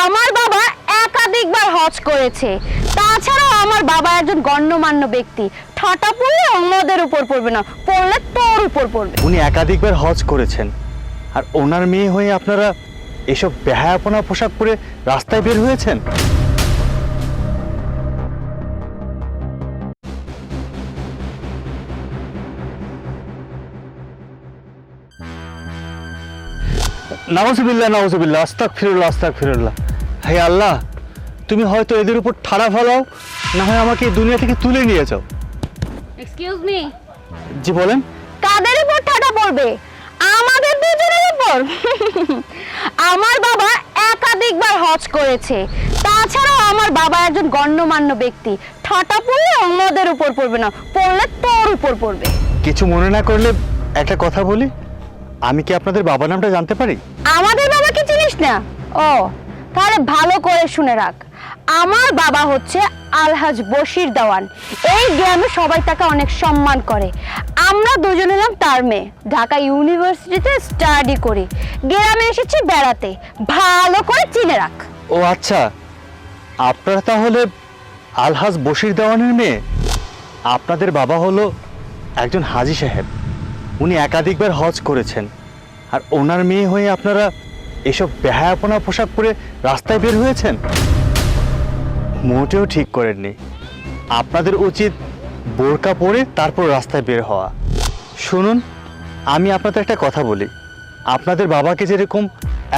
আমার বাবা একাধিকবার হজ করেছে। তাছাড়াও আমার বাবা একজন গণ্যমান্য ব্যক্তি। ঠাটা পড়লে অন্যদের উপর পড়বে না, পড়লে তোর উপর পড়বে। উনি একাধিকবার হজ করেছেন, আর ওনার মেয়ে হয়ে আপনারা এসব বেহায়াপনা পোশাক পরে রাস্তায় বের হয়েছেন। নাউজুবিল্লাহ নাউজুবিল্লাহ, আস্তাগফিরুল্লাহ আস্তাগফিরুল্লাহ। হে আল্লাহ, তুমি হয়তো এদের উপর ঠাড়া ফেলাও, না হয় আমাকে এই দুনিয়া থেকে তুলে নিয়ে যাও। এক্সকিউজ মি, জি বলেন। কাদের উপর ঠাটা পড়বে? আমাদের দুজনের উপর। আমার বাবা একাধিকবার হজ করেছে। তাছাড়াও আমার বাবা একজন গণ্যমান্য ব্যক্তি। ঠাটা পড়লে অন্যদের উপর পড়বে না, পড়লে তোর উপর পড়বে। কিছু মনে না করলে একটা কথা বলি, আমি কি আপনাদের বাবার নামটা জানতে পারি? আমাদের বাবাকে চিনিস না? ও, তাহলে ভালো করে শুনে রাখ। আমার বাবা হচ্ছে আলহাজ বশির দেওয়ান। এই গ্রামে সবাই তাকে অনেক সম্মান করে। আমরা দুজন হলাম তার মেয়ে, ঢাকা ইউনিভার্সিটিতে স্টাডি করি। গ্রামে এসেছি বেড়াতে, ভালো করে চিনে রাখ। ও আচ্ছা, আপনারা তাহলে আলহাজ বশির দেওয়ানের মেয়ে। আপনাদের বাবা হলো একজন হাজী সাহেব, উনি একাধিকবার হজ করেছেন, আর ওনার মেয়ে হয়ে আপনারা এসব বেহায়াপনা পোশাক পরে রাস্তায় বের হয়েছেন। মোটেও ঠিক করেননি। আপনাদের উচিত বোরকা পরে তারপর রাস্তায় বের হওয়া। শুনুন, আমি আপনাদের একটা কথা বলি, আপনাদের বাবাকে যেরকম